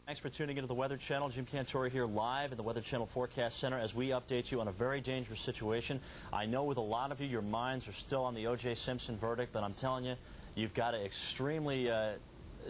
Thanks for tuning into the Weather Channel. Jim Cantore here live in the Weather Channel Forecast Center as we update you on a very dangerous situation. I know with a lot of you, your minds are still on the O.J. Simpson verdict, but I'm telling you, you've got to extremely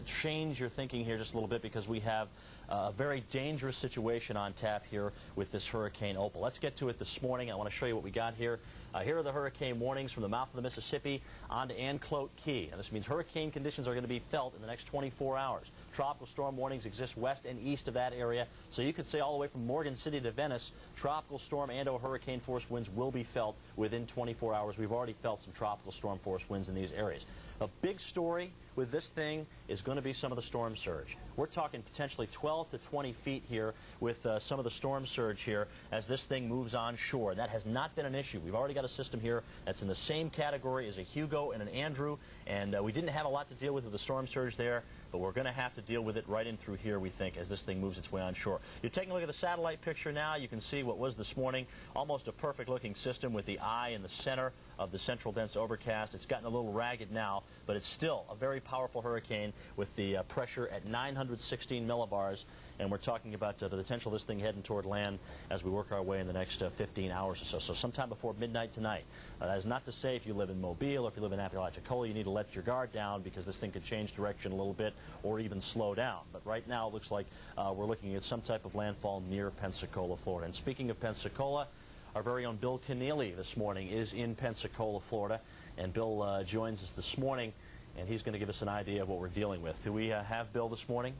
change your thinking here just a little bit because we have a very dangerous situation on tap here with this Hurricane Opal. Let's get to it this morning. I want to show you what we got here. Here are the hurricane warnings from the mouth of the Mississippi onto Anclote Key. And this means hurricane conditions are going to be felt in the next 24 hours. Tropical storm warnings exist west and east of that area. So you could say all the way from Morgan City to Venice, tropical storm and/or hurricane force winds will be felt within 24 hours. We've already felt some tropical storm force winds in these areas. A big story with this thing is going to be some of the storm surge. We're talking potentially 12 to 20 feet here with some of the storm surge here as this thing moves on shore. That has not been an issue. We've already got a system here that's in the same category as a Hugo and an Andrew, and we didn't have a lot to deal with the storm surge there, but we're going to have to deal with it right in through here, we think, as this thing moves its way on shore. You're taking a look at the satellite picture now. You can see what was this morning almost a perfect-looking system with the eye in the center of the central dense overcast. It's gotten a little ragged now, but it's still a very powerful hurricane with the pressure at 916 millibars, and we're talking about the potential of this thing heading toward land as we work our way in the next 15 hours or so. So sometime before midnight tonight. That is not to say if you live in Mobile or if you live in Apalachicola, you need to let your guard down because this thing could change direction a little bit or even slow down. But right now it looks like we're looking at some type of landfall near Pensacola, Florida. And speaking of Pensacola, our very own Bill Keneally this morning is in Pensacola, Florida. And Bill joins us this morning, and he's going to give us an idea of what we're dealing with. Do we have Bill this morning?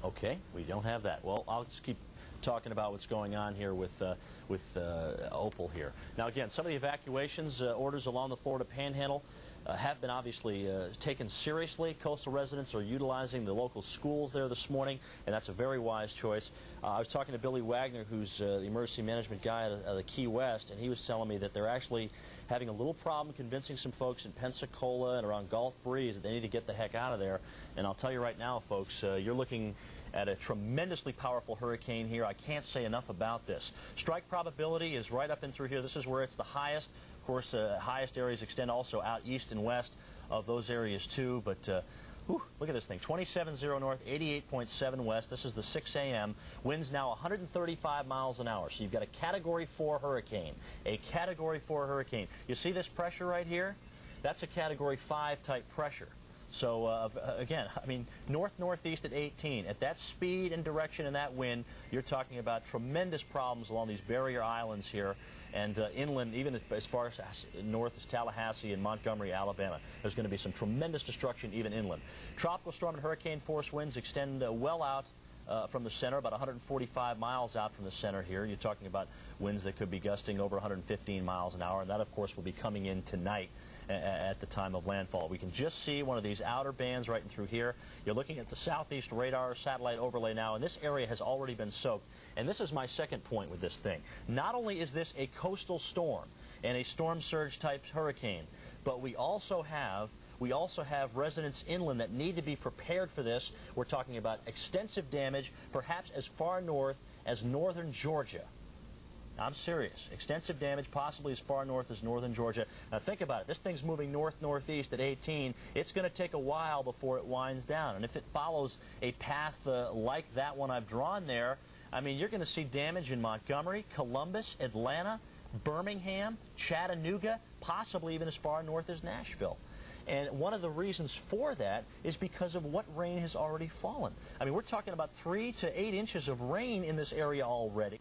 Okay, we don't have that. Well, I'll just keep talking about what's going on here with Opal here. Now, again, some of the evacuations orders along the Florida Panhandle have been obviously taken seriously. Coastal residents are utilizing the local schools there this morning, and that's a very wise choice. I was talking to Billy Wagner, who's the emergency management guy of the Key West, and he was telling me that they're actually having a little problem convincing some folks in Pensacola and around Gulf Breeze that they need to get the heck out of there. And I'll tell you right now, folks, you're looking at a tremendously powerful hurricane here. I can't say enough about this. Strike probability is right up and through here. This is where it's the highest. Of course, highest areas extend also out east and west of those areas too. But look at this thing. 27.0 north, 88.7 west. This is the 6 a.m. Winds now 135 miles an hour. So you've got a Category 4 hurricane. A Category 4 hurricane. You see this pressure right here? That's a Category 5 type pressure. So, again, I mean, north-northeast at 18. At that speed and direction and that wind, you're talking about tremendous problems along these barrier islands here and inland, even as far as north as Tallahassee and Montgomery, Alabama. There's going to be some tremendous destruction even inland. Tropical storm and hurricane force winds extend well out from the center, about 145 miles out from the center here. You're talking about winds that could be gusting over 115 miles an hour, and that, of course, will be coming in tonight at the time of landfall. We can just see one of these outer bands right in through here. You're looking at the southeast radar satellite overlay now, and this area has already been soaked. And this is my second point with this thing. Not only is this a coastal storm and a storm surge type hurricane, but we also have residents inland that need to be prepared for this. We're talking about extensive damage, perhaps as far north as northern Georgia. I'm serious. Extensive damage, possibly as far north as northern Georgia. Now think about it. This thing's moving north-northeast at 18. It's going to take a while before it winds down. And if it follows a path like that one I've drawn there, I mean, you're going to see damage in Montgomery, Columbus, Atlanta, Birmingham, Chattanooga, possibly even as far north as Nashville. And one of the reasons for that is because of what rain has already fallen. I mean, we're talking about 3 to 8 inches of rain in this area already.